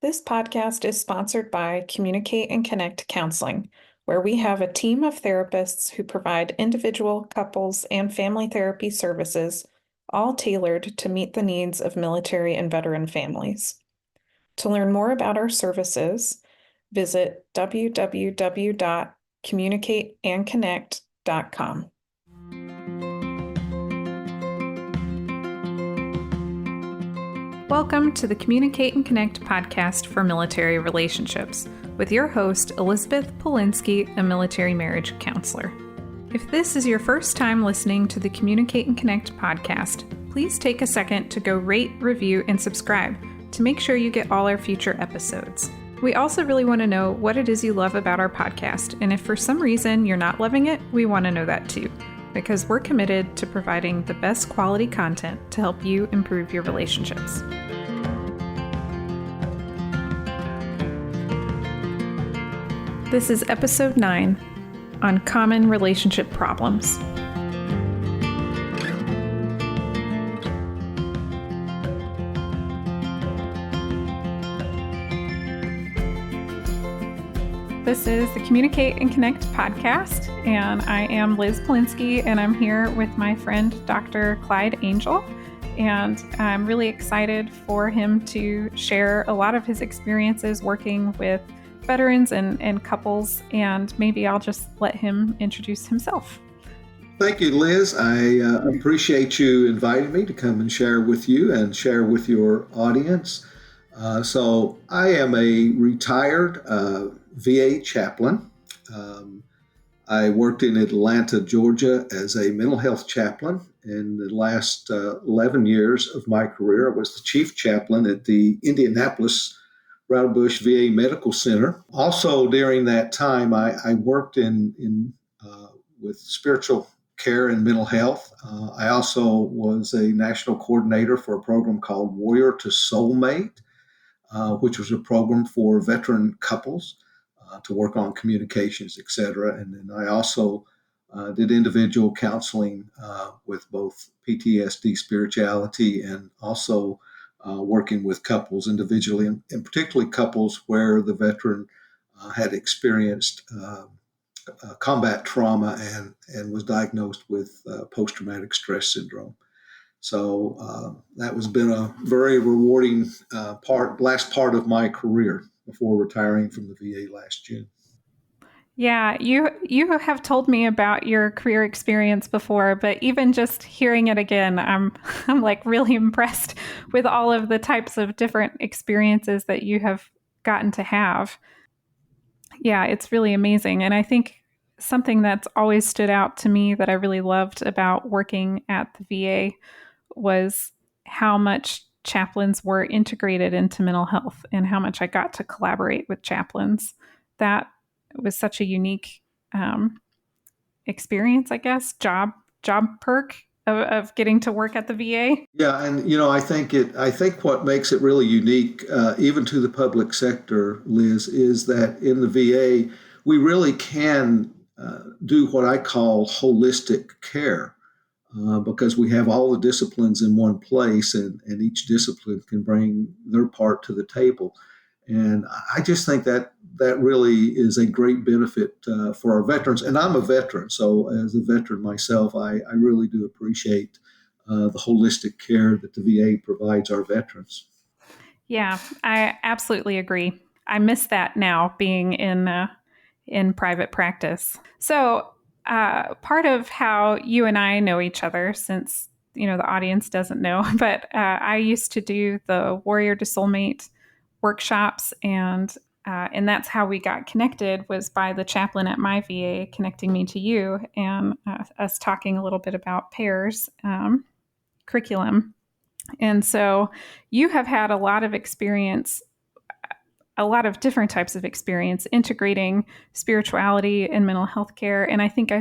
This podcast is sponsored by Communicate and Connect Counseling, where we have a team of therapists who provide individual, couples, and family therapy services, all tailored to meet the needs of military and veteran families. To learn more about our services, visit www.communicateandconnect.com. Welcome to the Communicate and Connect podcast for military relationships with your host, Elizabeth Polinsky, a military marriage counselor. If this is your first time listening to the Communicate and Connect podcast, please take a second to go rate, review, and subscribe to make sure you get all our future episodes. We also really want to know what it is you love about our podcast, and if for some reason you're not loving it, we want to know that too, because we're committed to providing the best quality content to help you improve your relationships. This is episode 9 on common relationship problems. This is the Communicate and Connect podcast, and I am Liz Polinsky, and I'm here with my friend, Dr. Clyde Angel, and I'm really excited for him to share a lot of his experiences working with veterans and couples, and maybe I'll just let him introduce himself. Thank you, Liz. I appreciate you inviting me to come and share with you and share with your audience. So I am a retired VA chaplain. I worked in Atlanta, Georgia as a mental health chaplain. In the last 11 years of my career, I was the chief chaplain at the Indianapolis Bush VA Medical Center. Also, during that time, I worked with spiritual care and mental health. I also was a national coordinator for a program called Warrior to Soulmate, which was a program for veteran couples to work on communications, etc. And then I also did individual counseling with both PTSD, spirituality, and also working with couples individually, and particularly couples where the veteran had experienced combat trauma and was diagnosed with post-traumatic stress syndrome. So that has been a very rewarding last part of my career before retiring from the VA last June. Yeah, you have told me about your career experience before, but even just hearing it again, I'm like really impressed with all of the types of different experiences that you have gotten to have. Yeah, it's really amazing. And I think something that's always stood out to me that I really loved about working at the VA was how much chaplains were integrated into mental health and how much I got to collaborate with chaplains. That was such a unique experience, I guess, job perk of getting to work at the VA. Yeah, and I think what makes it really unique, even to the public sector, Liz, is that in the VA we really can do what I call holistic care. Because we have all the disciplines in one place, and each discipline can bring their part to the table. And I just think that really is a great benefit for our veterans. And I'm a veteran, so as a veteran myself, I really do appreciate the holistic care that the VA provides our veterans. Yeah, I absolutely agree. I miss that now being in private practice. So part of how you and I know each other, since the audience doesn't know, but I used to do the Warrior to Soulmate workshops, and that's how we got connected, was by the chaplain at my VA connecting me to you, and us talking a little bit about pairs curriculum. And so you have had a lot of experience, a lot of different types of experience integrating spirituality and mental health care. And I think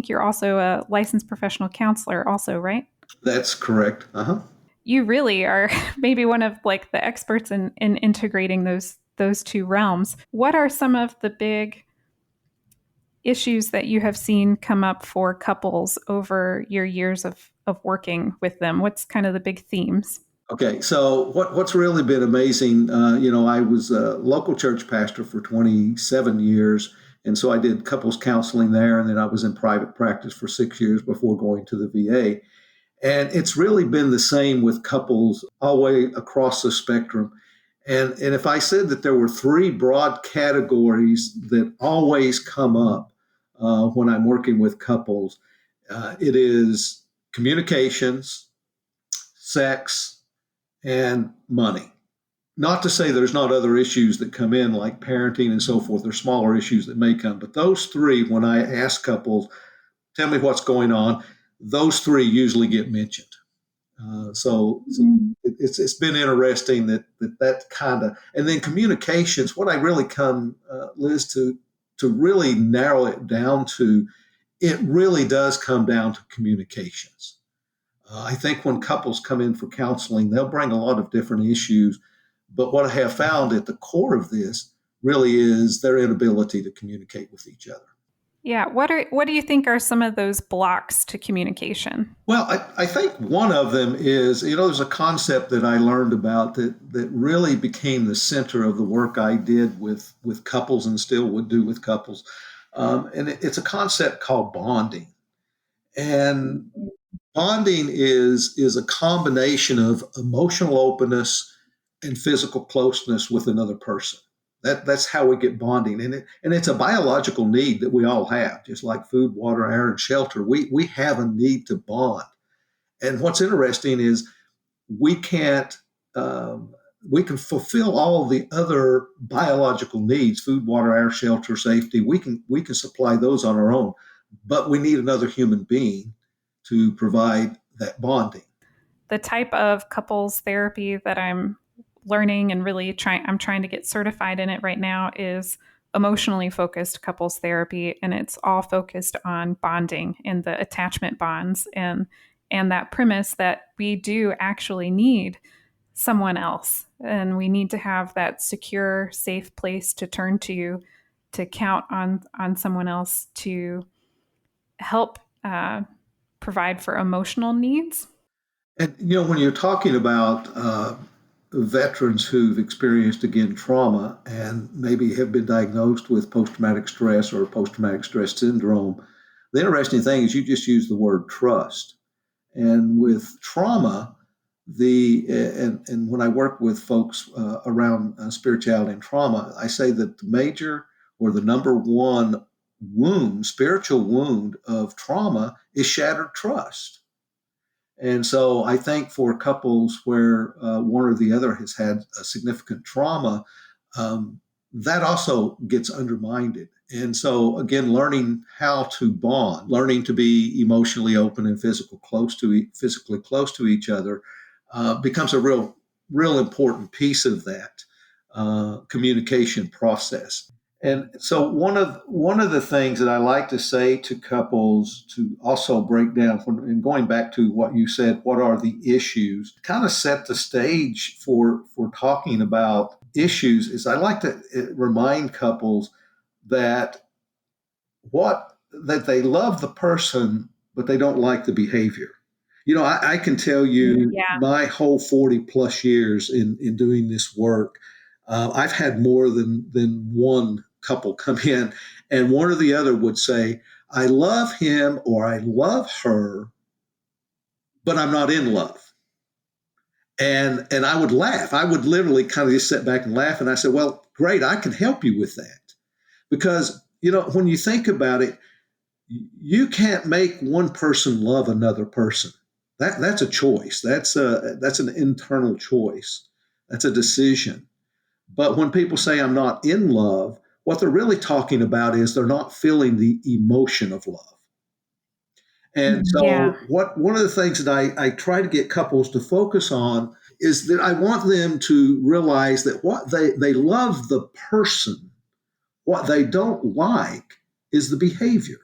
you're also a licensed professional counselor also, right? That's correct. Uh-huh. You really are maybe one of like the experts in integrating those two realms. What are some of the big issues that you have seen come up for couples over your years of working with them? What's kind of the big themes? Okay, so what's really been amazing, I was a local church pastor for 27 years, and so I did couples counseling there, and then I was in private practice for 6 years before going to the VA. And it's really been the same with couples all the way across the spectrum. And if I said that there were three broad categories that always come up when I'm working with couples, it is communications, sex, and money. Not to say there's not other issues that come in like parenting and so forth. There's smaller issues that may come, but those three, when I ask couples, tell me what's going on, those three usually get mentioned. So it's been interesting that kind of, and then communications. What I really come, Liz, to really narrow it down to, it really does come down to communications. I think when couples come in for counseling, they'll bring a lot of different issues. But what I have found at the core of this really is their inability to communicate with each other. Yeah. What do you think are some of those blocks to communication? Well, I think one of them is, there's a concept that I learned about that really became the center of the work I did with couples and still would do with couples. And it's a concept called bonding. And bonding is a combination of emotional openness and physical closeness with another person. That's how we get bonding, and it's a biological need that we all have, just like food, water, air, and shelter. We have a need to bond, and what's interesting is we can't we can fulfill all the other biological needs: food, water, air, shelter, safety. We can supply those on our own, but we need another human being to provide that bonding. The type of couples therapy that I'm learning and really I'm trying to get certified in it right now is emotionally focused couples therapy, and it's all focused on bonding and the attachment bonds and that premise that we do actually need someone else, and we need to have that secure, safe place to turn to count on someone else to help provide for emotional needs. And when you're talking about veterans who've experienced again trauma and maybe have been diagnosed with post-traumatic stress or post-traumatic stress syndrome, the interesting thing is you just use the word trust. And with trauma, and when I work with folks around spirituality and trauma, I say that the major or the number one wound, spiritual wound of trauma, is shattered trust. And so I think for couples where one or the other has had a significant trauma, that also gets undermined. And so again, learning how to bond, learning to be emotionally open and physically close to each other, becomes a real important piece of that communication process. And so one of the things that I like to say to couples to also break down, and going back to what you said, what are the issues, kind of set the stage for talking about issues, is I like to remind couples that that they love the person, but they don't like the behavior. I can tell you Yeah. my whole 40 plus years in doing this work, I've had more than one couple come in, and one or the other would say, I love him or I love her, but I'm not in love. And I would laugh. I would literally kind of just sit back and laugh. And I said, well, great, I can help you with that. Because, when you think about it, you can't make one person love another person. That's a choice. That's an internal choice. That's a decision. But when people say I'm not in love, what they're really talking about is they're not feeling the emotion of love. And Yeah. so, one of the things that I try to get couples to focus on is that I want them to realize that what they love the person, what they don't like is the behavior.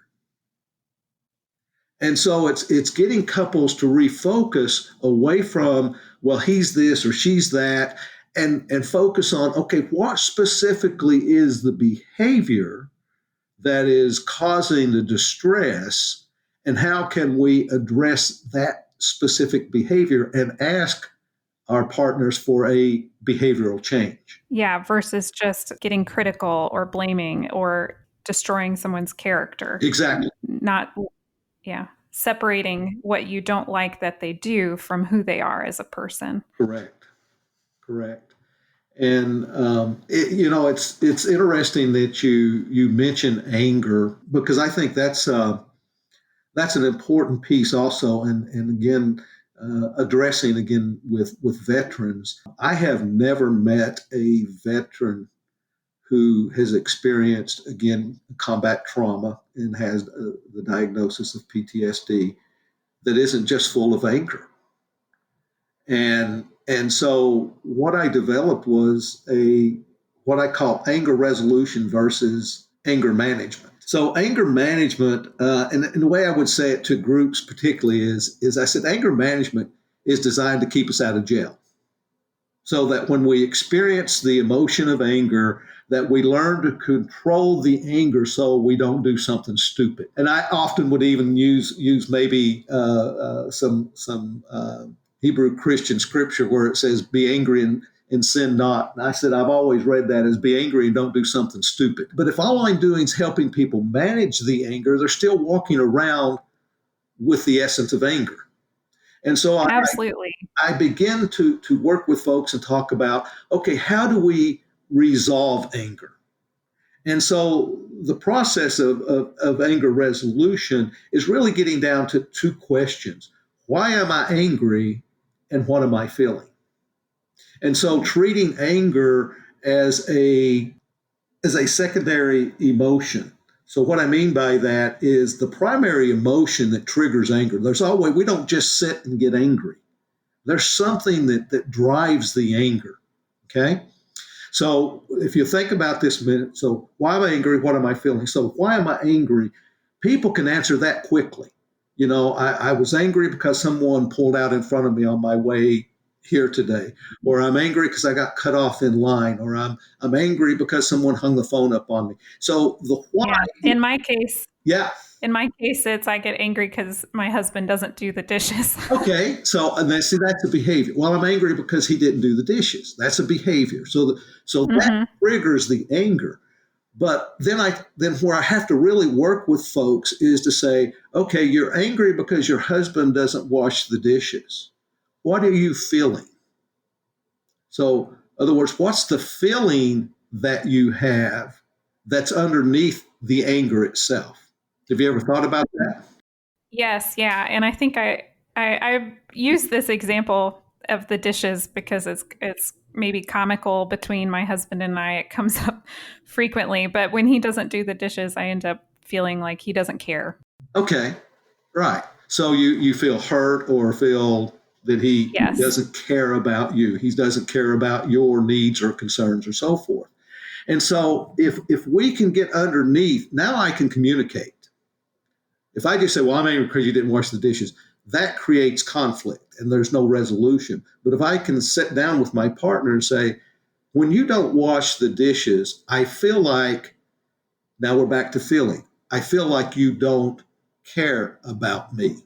And so it's getting couples to refocus away from, well, he's this or she's that, and focus on, okay, what specifically is the behavior that is causing the distress, and how can we address that specific behavior and ask our partners for a behavioral change. Yeah, versus just getting critical or blaming or destroying someone's character. Exactly. Not, yeah, separating what you don't like that they do from who they are as a person. Correct. Correct. And it's interesting that you mention anger, because I think that's an important piece also. And again, addressing again with veterans, I have never met a veteran who has experienced again combat trauma and has the diagnosis of PTSD that isn't just full of anger. And so what I developed was what I call anger resolution versus anger management. So anger management, and the way I would say it to groups particularly is I said anger management is designed to keep us out of jail. So that when we experience the emotion of anger, that we learn to control the anger so we don't do something stupid. And I often would even use maybe some Hebrew Christian scripture where it says, "Be angry and sin not." And I said, I've always read that as be angry and don't do something stupid. But if all I'm doing is helping people manage the anger, they're still walking around with the essence of anger. And so Absolutely. I begin to work with folks and talk about, okay, how do we resolve anger? And so the process of anger resolution is really getting down to two questions. Why am I angry and what am I feeling? And so treating anger as a secondary emotion. So what I mean by that is the primary emotion that triggers anger. We don't just sit and get angry. There's something that drives the anger. Okay? So if you think about this a minute, so why am I angry? What am I feeling? So why am I angry? People can answer that quickly. I was angry because someone pulled out in front of me on my way here today, or I'm angry because I got cut off in line, or I'm angry because someone hung the phone up on me. So the why. Yeah. In my case, yeah. In my case, it's I get angry because my husband doesn't do the dishes. Okay, so and that's a behavior. Well, I'm angry because he didn't do the dishes. That's a behavior. So that triggers the anger. But then where I have to really work with folks is to say, okay, you're angry because your husband doesn't wash the dishes. What are you feeling? So, in other words, what's the feeling that you have that's underneath the anger itself? Have you ever thought about that? Yes, yeah. And I think I use this example of the dishes because it's maybe comical between my husband and I. It comes up frequently, but when he doesn't do the dishes, I end up feeling like he doesn't care. Okay, right. So you feel hurt or feel that he doesn't care about you. He doesn't care about your needs or concerns or so forth. And so if we can get underneath, now I can communicate. If I just say, well, I'm angry because you didn't wash the dishes, that creates conflict and there's no resolution. But if I can sit down with my partner and say, when you don't wash the dishes, I feel like, now we're back to feeling, I feel like you don't care about me.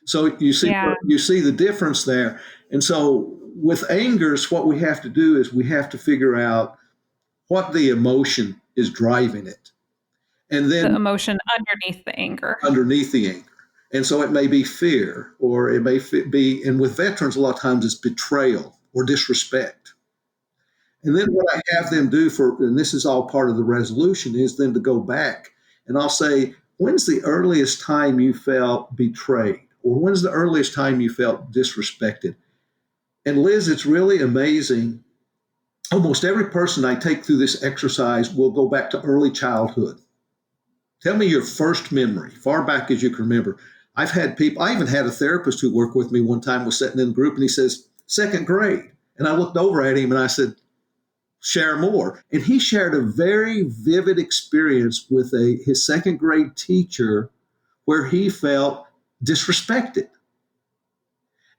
So you see the difference there. And so with angers, what we have to do is we have to figure out what the emotion is driving it. And then the emotion underneath the anger. And so it may be fear, or it may be, and with veterans, a lot of times it's betrayal or disrespect. And then what I have them do and this is all part of the resolution, is then to go back and I'll say, when's the earliest time you felt betrayed? Or when's the earliest time you felt disrespected? And Liz, it's really amazing. Almost every person I take through this exercise will go back to early childhood. Tell me your first memory, far back as you can remember. I even had a therapist who worked with me one time, was sitting in the group, and he says, second grade. And I looked over at him and I said, share more. And he shared a very vivid experience with his second grade teacher where he felt disrespected.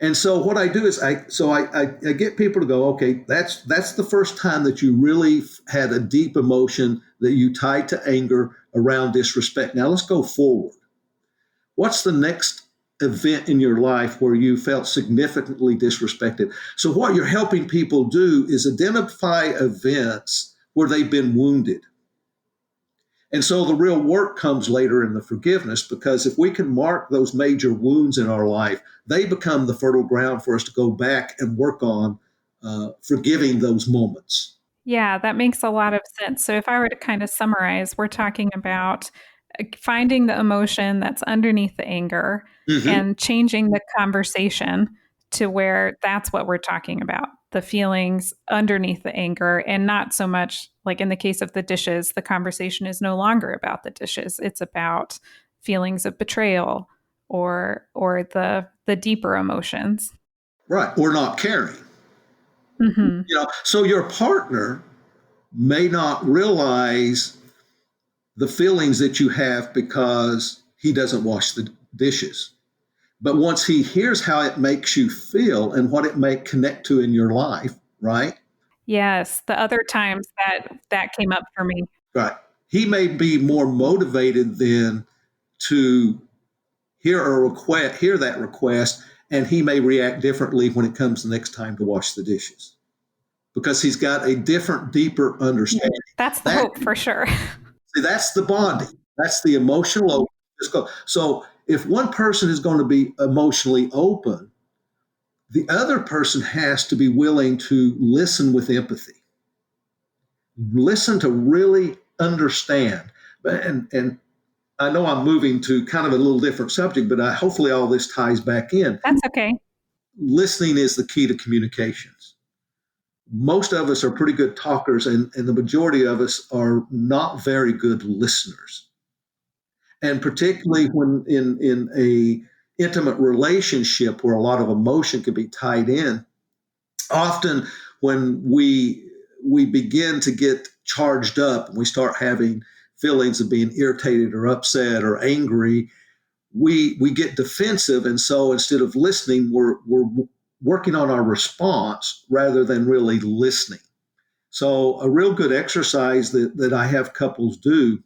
And so what I do is I get people to go, okay, that's the first time that you really had a deep emotion that you tied to anger around disrespect. Now let's go forward. What's the next event in your life where you felt significantly disrespected. So what you're helping people do is identify events where they've been wounded. And so the real work comes later in the forgiveness, because if we can mark those major wounds in our life, they become the fertile ground for us to go back and work on forgiving those moments. Yeah, that makes a lot of sense. So if I were to kind of summarize, we're talking about finding the emotion that's underneath the anger Mm-hmm. and changing the conversation to where that's what we're talking about, the feelings underneath the anger, and not so much like in the case of the dishes, the conversation is no longer about the dishes. It's about feelings of betrayal or the deeper emotions. Right. Or not caring. Mhm. So your partner may not realize the feelings that you have because he doesn't wash the dishes. But once he hears how it makes you feel and what it may connect to in your life, right? Yes, the other times that came up for me. Right. He may be more motivated then to hear that request, and he may react differently when it comes the next time to wash the dishes because he's got a different, deeper understanding. That's the That hope for sure. See, that's the bonding. That's the emotional. So if one person is going to be emotionally open, the other person has to be willing to listen with empathy, listen to really understand. And I know I'm moving to kind of a little different subject, but hopefully all this ties back in. That's okay. Listening is the key to communications. Most of us are pretty good talkers, and the majority of us are not very good listeners. And particularly when in a intimate relationship where a lot of emotion can be tied in, often when we begin to get charged up and we start having feelings of being irritated or upset or angry, we get defensive, and so instead of listening, we're working on our response rather than really listening. So a real good exercise that I have couples do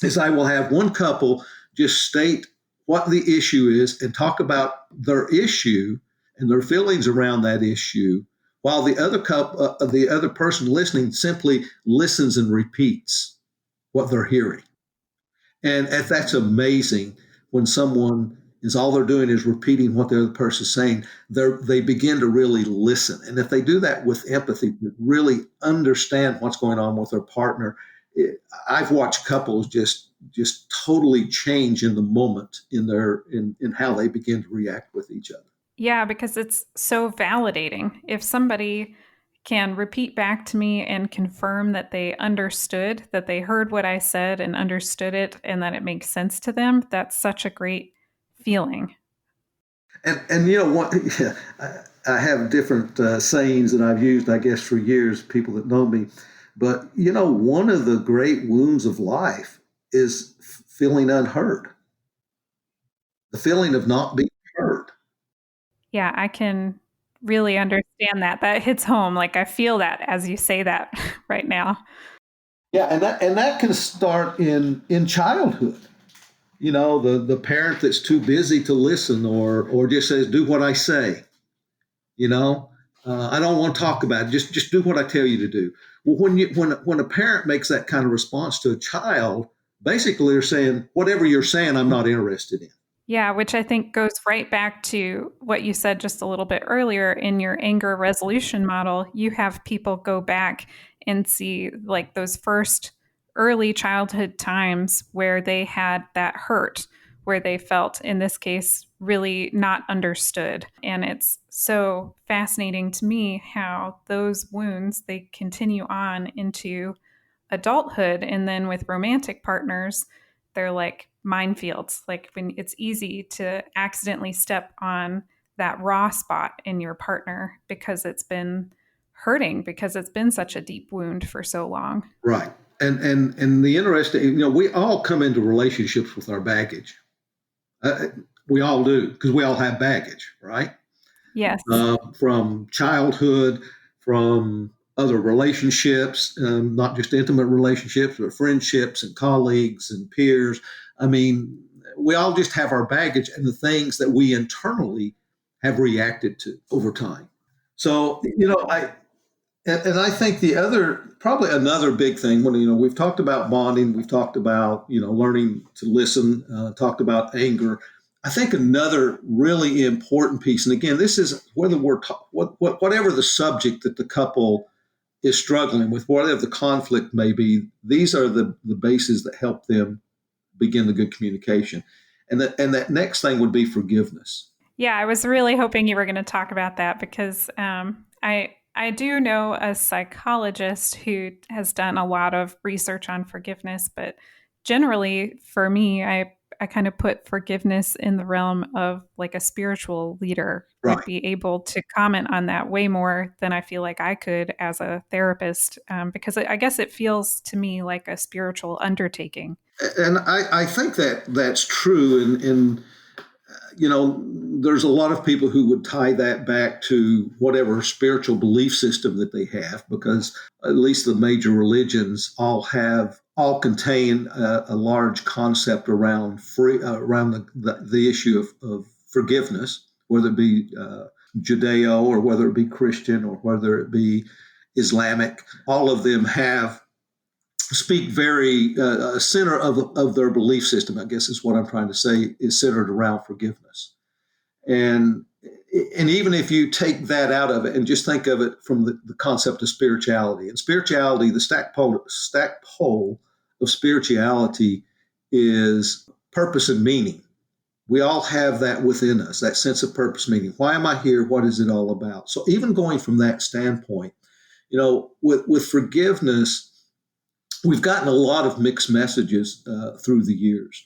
is I will have one couple just state what the issue is and talk about their issue and their feelings around that issue, while the other person listening simply listens and repeats what they're hearing. And that's amazing when someone is all they're doing is repeating what the other person's saying. They begin to really listen. And if they do that with empathy, really understand what's going on with their partner, I've watched couples just totally change in the moment in how they begin to react with each other. Yeah, because it's so validating. If somebody can repeat back to me and confirm that they understood, that they heard what I said and understood it, and that it makes sense to them, that's such a great feeling. And what? Yeah, I have different sayings that I've used, I guess, for years. People that know me, but one of the great wounds of life is feeling unheard, the feeling of not being heard. Yeah, I can really understand that. That hits home. Like I feel that as you say that right now. Yeah, and that can start in childhood. The parent that's too busy to listen, or just says, "Do what I say." You know, I don't want to talk about it. Just do what I tell you to do. Well, when a parent makes that kind of response to a child, basically they're saying, "Whatever you're saying, I'm not interested in." Yeah, which I think goes right back to what you said just a little bit earlier in your anger resolution model. You have people go back and see like those first early childhood times where they had that hurt, where they felt, in this case, really not understood. And it's so fascinating to me how those wounds they continue on into adulthood, and then with romantic partners they're like minefields. Like when it's easy to accidentally step on that raw spot in your partner because it's been hurting, because it's been such a deep wound for so long. Right. And the interesting, we all come into relationships with our baggage. We all do, because we all have baggage, right? Yes. From childhood, from other relationships, not just intimate relationships, but friendships and colleagues and peers. I mean, we all just have our baggage and the things that we internally have reacted to over time. So, and I think probably another big thing when, we've talked about bonding, we've talked about, learning to listen, talked about anger. I think another really important piece, and again, this is whether whatever the subject that the couple is struggling with, whatever the conflict may be, these are the bases that help them begin the good communication. And that next thing would be forgiveness. Yeah, I was really hoping you were going to talk about that because I do know a psychologist who has done a lot of research on forgiveness, but generally for me, I kind of put forgiveness in the realm of like a spiritual leader Right. would be able to comment on that way more than I feel like I could as a therapist, because I guess it feels to me like a spiritual undertaking. And I think that's true. And there's a lot of people who would tie that back to whatever spiritual belief system that they have, because at least the major religions all contain a large concept around the issue of forgiveness, whether it be Judeo or whether it be Christian or whether it be Islamic. All of them speak very center of their belief system, I guess is what I'm trying to say, is centered around forgiveness. And even if you take that out of it and just think of it from the concept of spirituality, and spirituality, the stack pole of spirituality is purpose and meaning. We all have that within us, that sense of purpose, meaning. Why am I here? What is it all about? So even going from that standpoint, with forgiveness, we've gotten a lot of mixed messages through the years.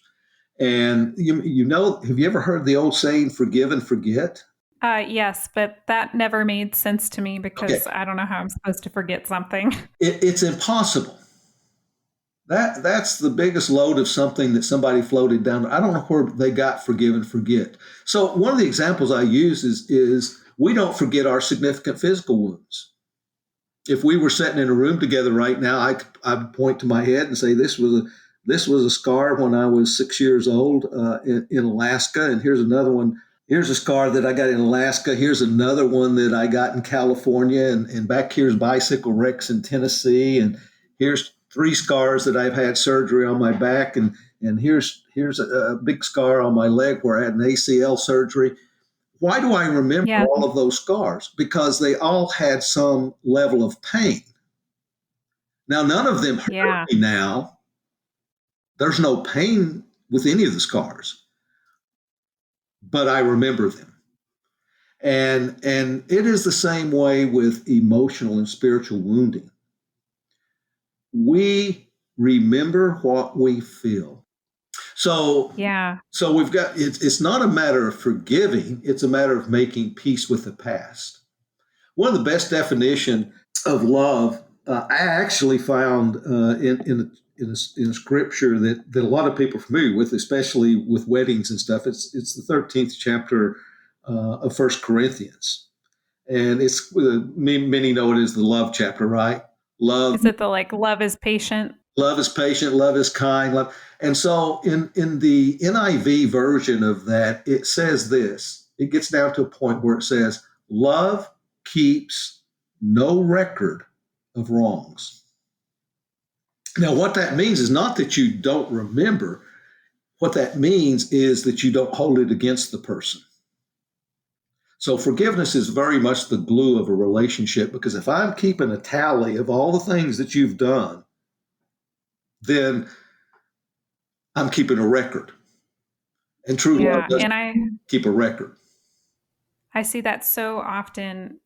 And have you ever heard the old saying, forgive and forget? Yes, but that never made sense to me because I don't know how I'm supposed to forget something. It's impossible. That's the biggest load of something that somebody floated down. I don't know where they got forgive and forget. So one of the examples I use is we don't forget our significant physical wounds. If we were sitting in a room together right now, I'd point to my head and say, this was a scar when I was 6 years old in Alaska. And here's another one. Here's a scar that I got in Alaska. Here's another one that I got in California. And back here's bicycle wrecks in Tennessee. And here's 3 scars that I've had surgery on my back. And here's a big scar on my leg where I had an ACL surgery. Why do I remember all of those scars? Because they all had some level of pain. Now, none of them hurt me now. There's no pain with any of the scars, but I remember them. And it is the same way with emotional and spiritual wounding. We remember what we feel. So we've got, it's not a matter of forgiving, it's a matter of making peace with the past. One of the best definitions of love I actually found in a scripture that a lot of people are familiar with, especially with weddings and stuff. It's the 13th chapter of 1 Corinthians. And it's many know it as the love chapter, right? Love. Is it the love is patient? Love is patient, love is kind. And so in the NIV version of that, it says this. It gets down to a point where it says, love keeps no record of wrongs. Now, what that means is not that you don't remember. What that means is that you don't hold it against the person. So forgiveness is very much the glue of a relationship, because if I'm keeping a tally of all the things that you've done, then I'm keeping a record. And true love doesn't keep a record. I see that so often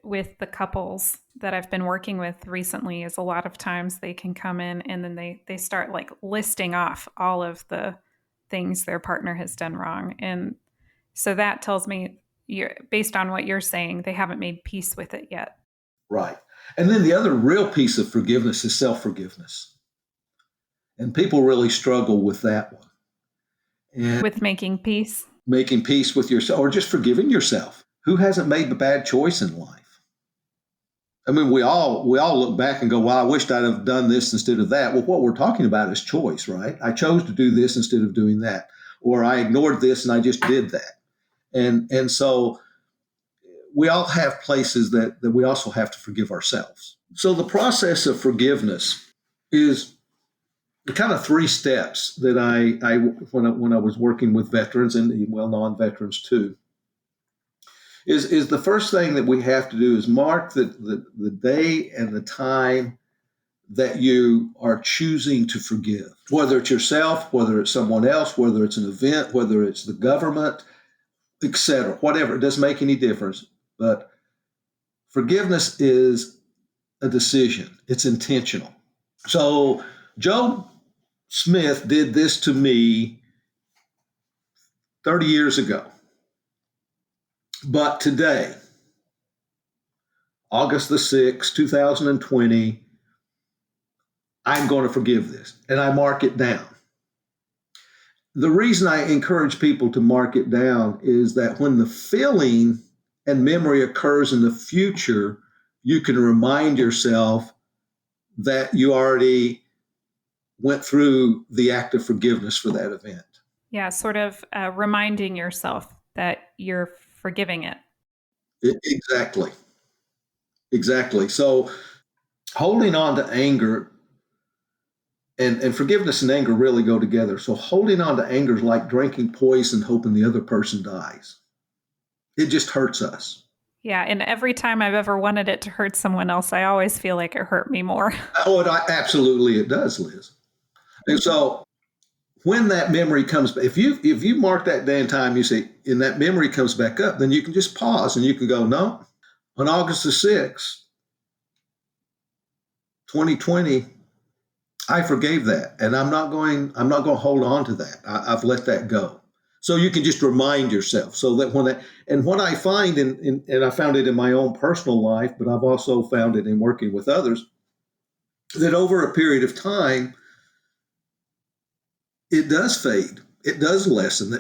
with the couples that I've been working with recently, is a lot of times they can come in and then they start listing off all of the things their partner has done wrong. And so that tells me, based on what you're saying, they haven't made peace with it yet. Right. And then the other real piece of forgiveness is self-forgiveness. And people really struggle with that one. And with making peace? Making peace with yourself, or just forgiving yourself. Who hasn't made the bad choice in life? I mean, we all look back and go, well, I wished I'd have done this instead of that. Well, what we're talking about is choice, right? I chose to do this instead of doing that. or I ignored this and I just did that. And so we all have places that we also have to forgive ourselves. So the process of forgiveness is kind of three steps that I when I was working with veterans and well non-veterans too. Is the first thing that we have to do is mark the day and the time that you are choosing to forgive, whether it's yourself, whether it's someone else, whether it's an event, whether it's the government, etc. Whatever, it doesn't make any difference. But forgiveness is a decision. It's intentional. So Joe Smith did this to me 30 years ago. But today, August the 6th, 2020, I'm going to forgive this. And I mark it down. The reason I encourage people to mark it down is that when the feeling and memory occurs in the future, you can remind yourself that you already went through the act of forgiveness for that event. Yeah, sort of reminding yourself that you're forgiving it. Exactly. Exactly. So holding on to anger and forgiveness and anger really go together. So holding on to anger is like drinking poison, hoping the other person dies. It just hurts us. Yeah, and every time I've ever wanted it to hurt someone else, I always feel like it hurt me more. Oh, absolutely it does, Liz. And so when that memory comes back, if you mark that day and time, you say, and that memory comes back up, then you can just pause and you can go, no, on August the 6th, 2020, I forgave that, and I'm not going to hold on to that. I've let that go. So you can just remind yourself so that what I find and I found it in my own personal life, but I've also found it in working with others, that over a period of time, it does fade. It does lessen.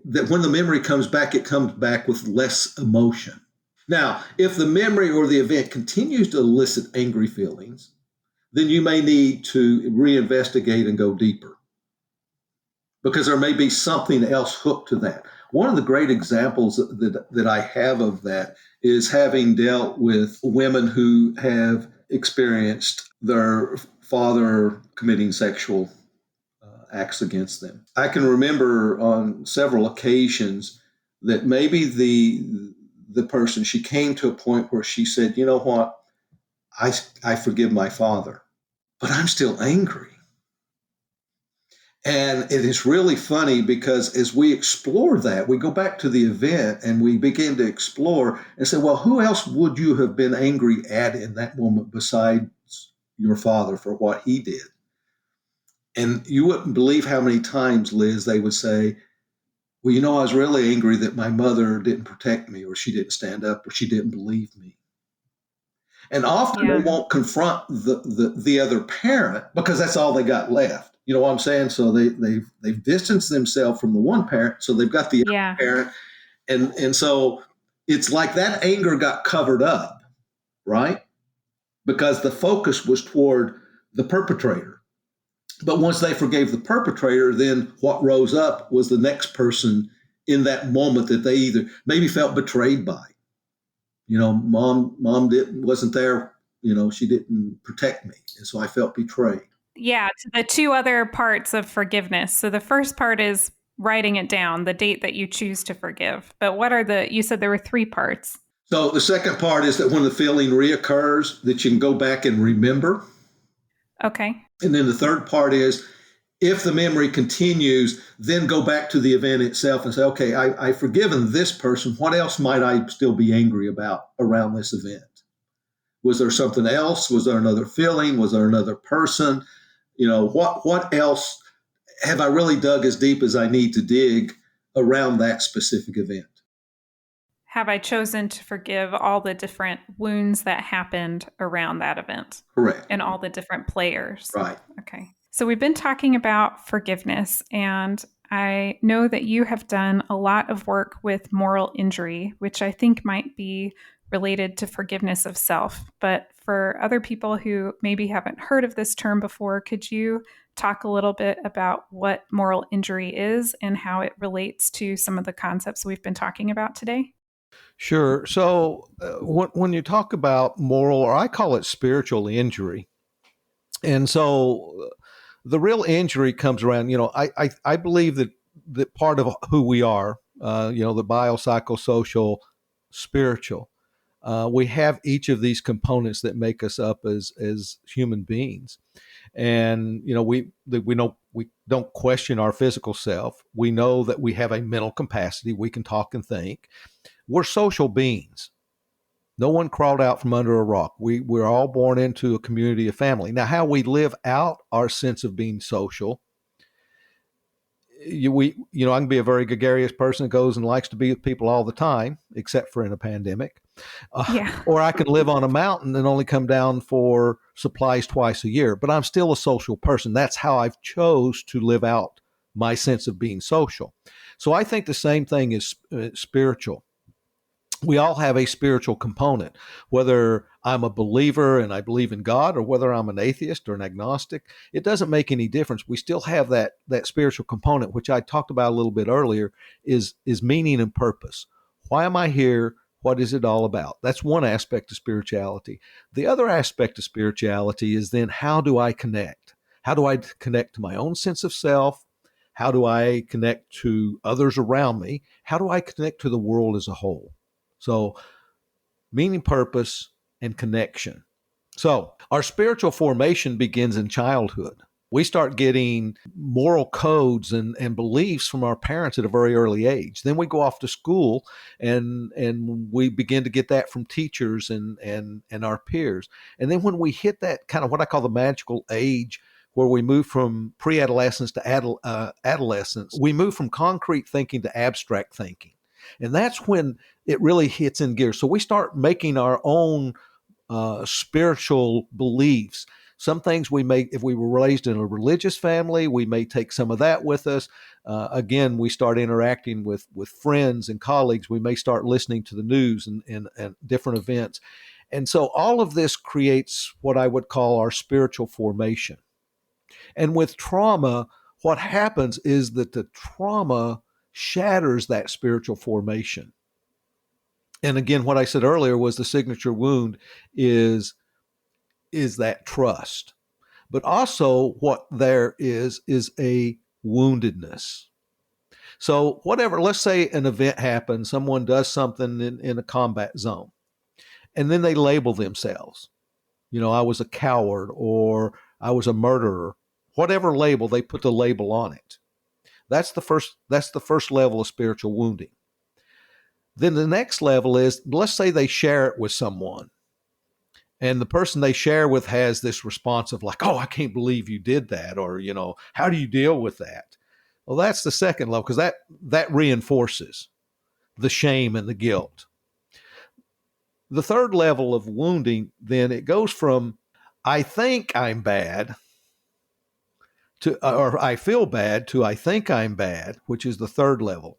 That when the memory comes back, it comes back with less emotion. Now, if the memory or the event continues to elicit angry feelings, then you may need to reinvestigate and go deeper because there may be something else hooked to that. One of the great examples that I have of that is having dealt with women who have experienced their father committing sexual acts against them. I can remember on several occasions that maybe the person, she came to a point where she said, you know what, I forgive my father, but I'm still angry. And it is really funny because as we explore that, we go back to the event and we begin to explore and say, well, who else would you have been angry at in that moment besides your father for what he did? And you wouldn't believe how many times, Liz, they would say, well, I was really angry that my mother didn't protect me, or she didn't stand up, or she didn't believe me. And often they won't confront the other parent because that's all they got left. You know what I'm saying? So they've distanced themselves from the one parent, so they've got the other parent, and so it's like that anger got covered up, right? Because the focus was toward the perpetrator. But once they forgave the perpetrator, then what rose up was the next person in that moment that they either maybe felt betrayed by. Mom wasn't there. She didn't protect me, and so I felt betrayed. Yeah, to the two other parts of forgiveness. So the first part is writing it down, the date that you choose to forgive. But you said there were three parts. So the second part is that when the feeling reoccurs, that you can go back and remember. Okay. And then the third part is if the memory continues, then go back to the event itself and say, okay, I've forgiven this person. What else might I still be angry about around this event? Was there something else? Was there another feeling? Was there another person? What else have I really dug as deep as I need to dig around that specific event? Have I chosen to forgive all the different wounds that happened around that event? Correct. And all the different players. Right. Okay. So we've been talking about forgiveness, and I know that you have done a lot of work with moral injury, which I think might be related to forgiveness of self. But for other people who maybe haven't heard of this term before, could you talk a little bit about what moral injury is and how it relates to some of the concepts we've been talking about today? Sure. So when you talk about moral, or I call it spiritual injury, and so the real injury comes around. I believe that part of who we are, the biopsychosocial, spiritual. We have each of these components that make us up as human beings, and we don't question our physical self. We know that we have a mental capacity. We can talk and think. We're social beings. No one crawled out from under a rock. We're all born into a community of family. Now, how we live out our sense of being social, I can be a very gregarious person that goes and likes to be with people all the time, except for in a pandemic. Yeah. Or I can live on a mountain and only come down for supplies twice a year, but I'm still a social person. That's how I've chose to live out my sense of being social. So I think the same thing is spiritual. We all have a spiritual component, whether I'm a believer and I believe in God, or whether I'm an atheist or an agnostic. It doesn't make any difference. We still have that spiritual component, which I talked about a little bit earlier, is meaning and purpose. Why am I here? What is it all about? That's one aspect of spirituality. The other aspect of spirituality is then, how do I connect? How do I connect to my own sense of self? How do I connect to others around me? How do I connect to the world as a whole? So, meaning, purpose, and connection. So, our spiritual formation begins in childhood. We start getting moral codes and beliefs from our parents at a very early age. Then we go off to school and we begin to get that from teachers and our peers. And then when we hit that kind of what I call the magical age, where we move from pre-adolescence to adolescence, we move from concrete thinking to abstract thinking. And that's when it really hits in gear. So we start making our own spiritual beliefs. Some things we may, if we were raised in a religious family, we may take some of that with us. Again, we start interacting with friends and colleagues. We may start listening to the news and different events. And so all of this creates what I would call our spiritual formation. And with trauma, what happens is that the trauma shatters that spiritual formation. And again, what I said earlier was the signature wound is that trust. But also what there is a woundedness. So whatever, let's say an event happens, someone does something in a combat zone, and then they label themselves. I was a coward, or I was a murderer. Whatever label, they put the label on it. That's the first level of spiritual wounding. Then the next level is, let's say they share it with someone, and the person they share with has this response of like, "Oh, I can't believe you did that," or, "How do you deal with that?" Well, that's the second level, because that reinforces the shame and the guilt. The third level of wounding, then it goes from, I think I'm bad, to, or I feel bad, to I think I'm bad, which is the third level.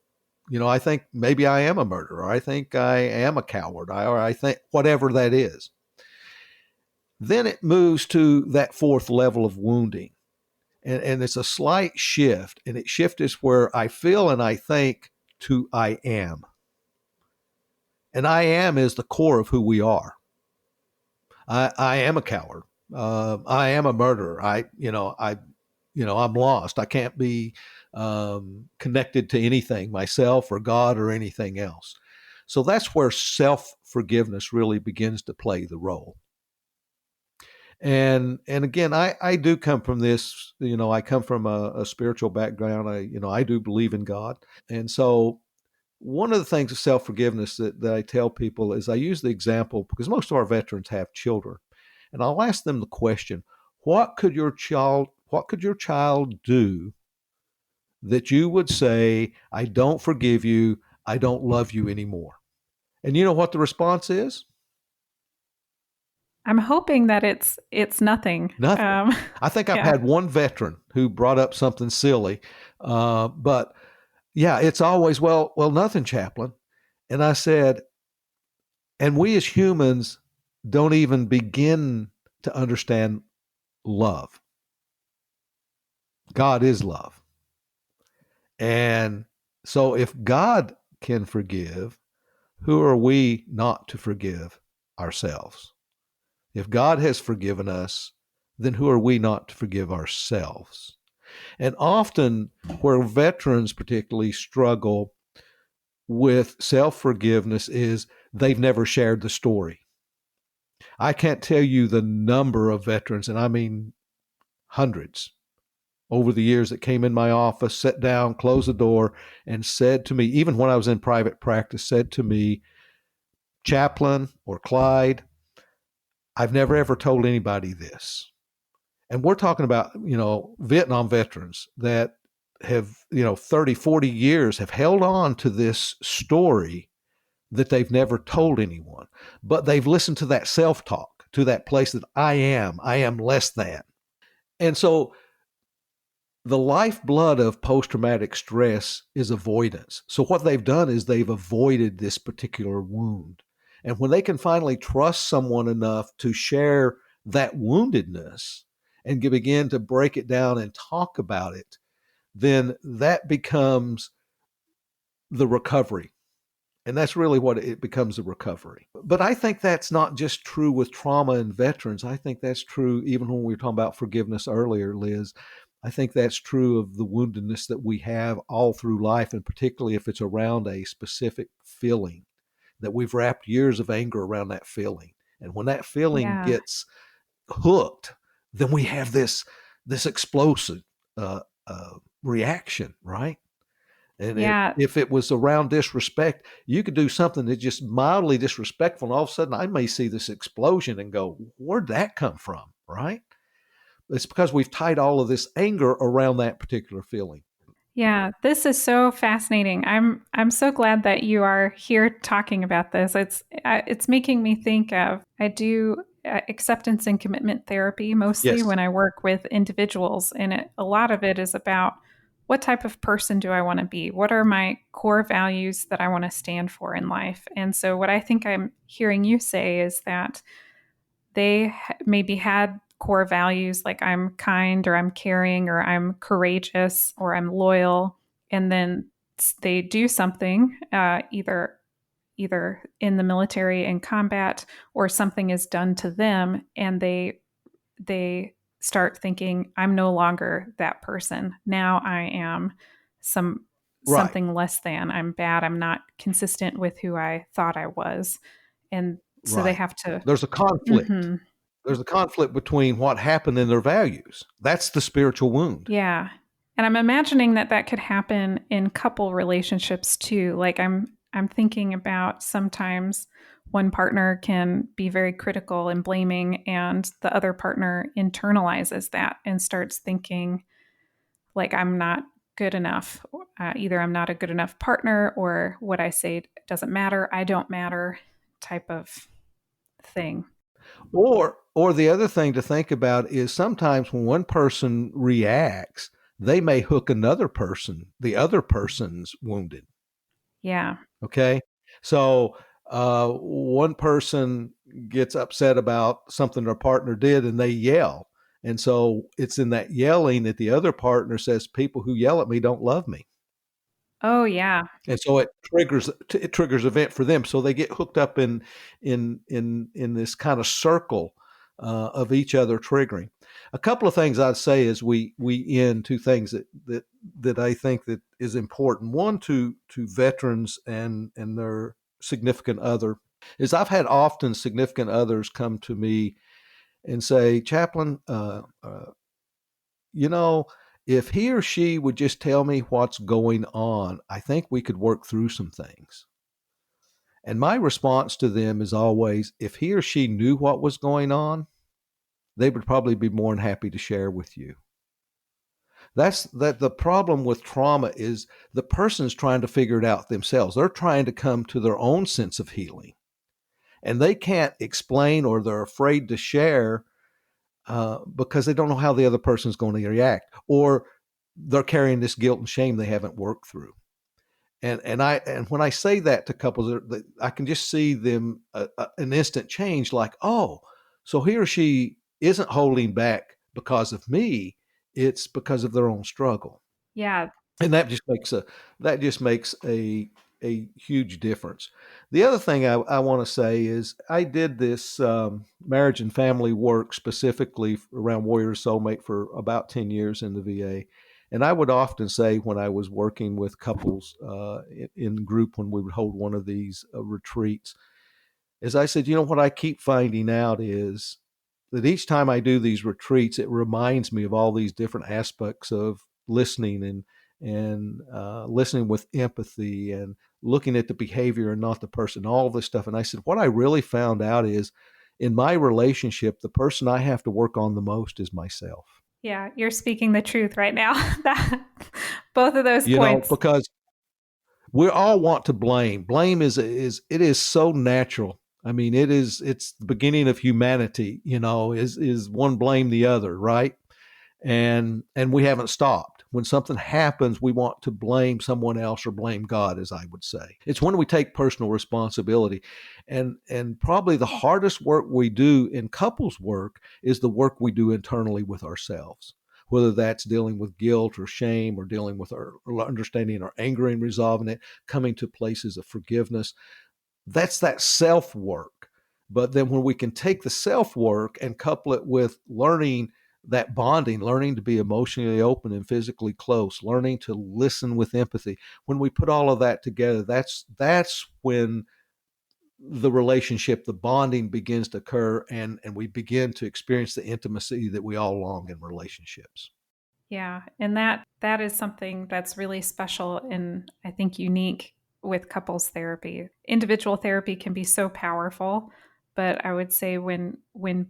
I think maybe I am a murderer. I think I am a coward. Or I think whatever that is. Then it moves to that fourth level of wounding. And it's a slight shift. And it shifts where I feel and I think to I am. And I am is the core of who we are. I am a coward. I am a murderer. I'm lost. I can't be connected to anything, myself or God or anything else. So that's where self-forgiveness really begins to play the role. And again, I do come from this, I come from a spiritual background. I do believe in God. And so one of the things of self-forgiveness that I tell people is, I use the example because most of our veterans have children. And I'll ask them the question, what could your child do that you would say, I don't forgive you, I don't love you anymore? And you know what the response is? I'm hoping that it's nothing. Nothing. I think I've had one veteran who brought up something silly, but yeah, it's always, well, nothing, chaplain. And I said, and we as humans don't even begin to understand love. God is love. And so if God can forgive, who are we not to forgive ourselves? If God has forgiven us, then who are we not to forgive ourselves? And often, where veterans particularly struggle with self forgiveness is they've never shared the story. I can't tell you the number of veterans, and I mean hundreds, over the years that came in my office, sat down, closed the door, and said to me, even when I was in private practice, said to me, Chaplain or Clyde, I've never ever told anybody this. And we're talking about, Vietnam veterans that have, 30, 40 years have held on to this story that they've never told anyone. But they've listened to that self-talk, to that place that I am less than. And so the lifeblood of post-traumatic stress is avoidance. So what they've done is they've avoided this particular wound. And when they can finally trust someone enough to share that woundedness and begin to break it down and talk about it, then that becomes the recovery. And that's really what it becomes, a recovery. But I think that's not just true with trauma and veterans. I think that's true even when we were talking about forgiveness earlier, Liz. I think that's true of the woundedness that we have all through life, and particularly if it's around a specific feeling, that we've wrapped years of anger around that feeling. And when that feeling Yeah. gets hooked, then we have this explosive reaction, right? And Yeah. if it was around disrespect, you could do something that's just mildly disrespectful, and all of a sudden I may see this explosion and go, where'd that come from, right? It's because we've tied all of this anger around that particular feeling. Yeah, this is so fascinating. I'm so glad that you are here talking about this. It's making me think of, I do acceptance and commitment therapy mostly Yes. when I work with individuals, and a lot of it is about what type of person do I want to be? What are my core values that I want to stand for in life? And so what I think I'm hearing you say is that they maybe had core values like I'm kind or I'm caring or I'm courageous or I'm loyal, and then they do something, either in the military in combat, or something is done to them, and they start thinking, I'm no longer that person. Now I am Right. something less than. I'm bad. I'm not consistent with who I thought I was. And so they Right. have to. There's a conflict. Mhm. There's a conflict between what happened and their values. That's the spiritual wound. Yeah. And I'm imagining that that could happen in couple relationships too. Like I'm thinking about sometimes one partner can be very critical and blaming, and the other partner internalizes that and starts thinking like I'm not good enough. Either I'm not a good enough partner, or what I say doesn't matter, I don't matter, type of thing. Or the other thing to think about is sometimes when one person reacts, they may hook another person, the other person's wounded. Yeah. Okay. So one person gets upset about something their partner did and they yell. And so it's in that yelling that the other partner says, people who yell at me don't love me. Oh, yeah. And so it triggers event for them. So they get hooked up in this kind of circle of each other triggering. A couple of things I'd say as we end, two things that I think that is important. One, to veterans and their significant other, is I've had often significant others come to me and say, Chaplain, you know, if he or she would just tell me what's going on, I think we could work through some things. And my response to them is always, if he or she knew what was going on, they would probably be more than happy to share with you. That's that the problem with trauma is the person's trying to figure it out themselves. They're trying to come to their own sense of healing. And they can't explain, or they're afraid to share because they don't know how the other person's going to react, or they're carrying this guilt and shame they haven't worked through. And when I say that to couples, I can just see them an instant change, like, oh, so he or she isn't holding back because of me. it's because of their own struggle. Yeah. And that just makes a huge difference. The other thing I want to say is I did this marriage and family work specifically around Warrior Soulmate for about 10 years in the VA. And I would often say when I was working with couples in group, when we would hold one of these retreats, as I said, what I keep finding out is that each time I do these retreats, it reminds me of all these different aspects of listening and listening with empathy and looking at the behavior and not the person, all this stuff. And I said, what I really found out is in my relationship, the person I have to work on the most is myself. Yeah, you're speaking the truth right now. Both of those points. Because we all want to blame. Blame is so natural. I mean, it's the beginning of humanity, is one blame the other, right? And we haven't stopped. When something happens, we want to blame someone else or blame God, as I would say. It's when we take personal responsibility. And probably the hardest work we do in couples work is the work we do internally with ourselves, whether that's dealing with guilt or shame or dealing with our understanding our anger and resolving it, coming to places of forgiveness. That's that self-work. But then when we can take the self-work and couple it with learning that bonding, learning to be emotionally open and physically close, learning to listen with empathy, when we put all of that together, that's when the relationship, the bonding begins to occur, and we begin to experience the intimacy that we all long in relationships. Yeah, and that is something that's really special and I think unique with couples therapy. Individual therapy can be so powerful, but I would say when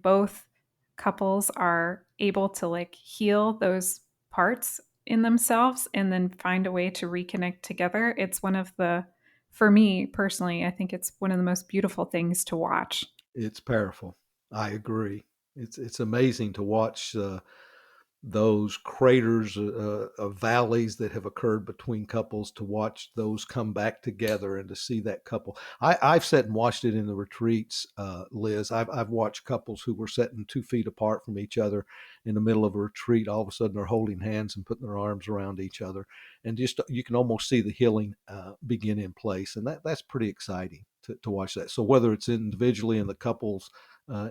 both couples are able to heal those parts in themselves and then find a way to reconnect together, it's for me personally, I think it's one of the most beautiful things to watch. It's powerful. I agree. It's amazing to watch those craters of valleys that have occurred between couples, to watch those come back together and to see that couple. I've sat and watched it in the retreats, Liz. I've watched couples who were sitting 2 feet apart from each other in the middle of a retreat. All of a sudden they're holding hands and putting their arms around each other. And just you can almost see the healing begin in place. And that's pretty exciting to watch that. So whether it's individually in the couples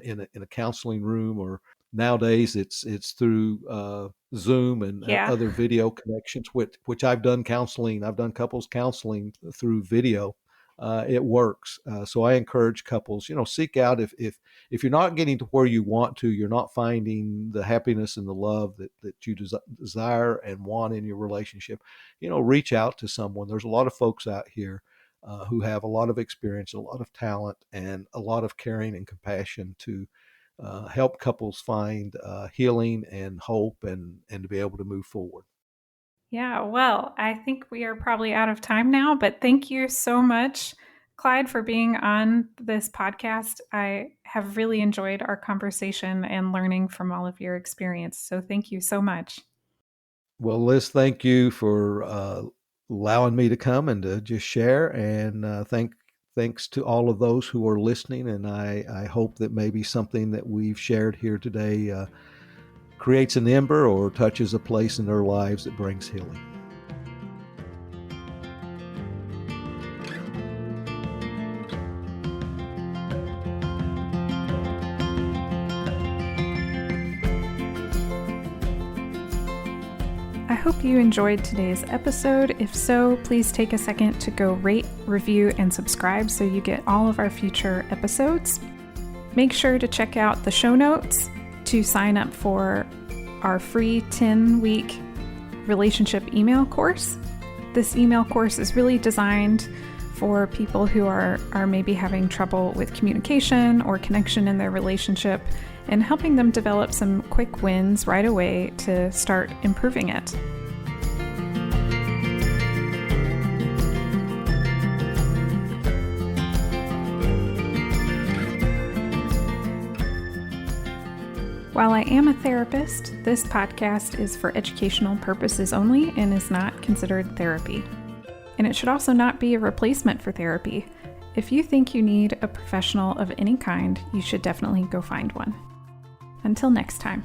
in a counseling room, or nowadays it's through Zoom and other video connections, which I've done counseling. I've done couples counseling through video. It works. So I encourage couples, seek out if you're not getting to where you want to, you're not finding the happiness and the love that you desire and want in your relationship, reach out to someone. There's a lot of folks out here who have a lot of experience, a lot of talent, and a lot of caring and compassion to help couples find healing and hope and to be able to move forward. Yeah, well, I think we are probably out of time now, but thank you so much, Clyde, for being on this podcast. I have really enjoyed our conversation and learning from all of your experience. So thank you so much. Well, Liz, thank you for allowing me to come and to just share, and thanks to all of those who are listening. And I hope that maybe something that we've shared here today creates an ember or touches a place in their lives that brings healing. I hope you enjoyed today's episode. If so, please take a second to go rate, review, and subscribe so you get all of our future episodes. Make sure to check out the show notes to sign up for our free 10-week relationship email course. This email course is really designed for people who are maybe having trouble with communication or connection in their relationship, and helping them develop some quick wins right away to start improving it. While I am a therapist, this podcast is for educational purposes only and is not considered therapy. And it should also not be a replacement for therapy. If you think you need a professional of any kind, you should definitely go find one. Until next time.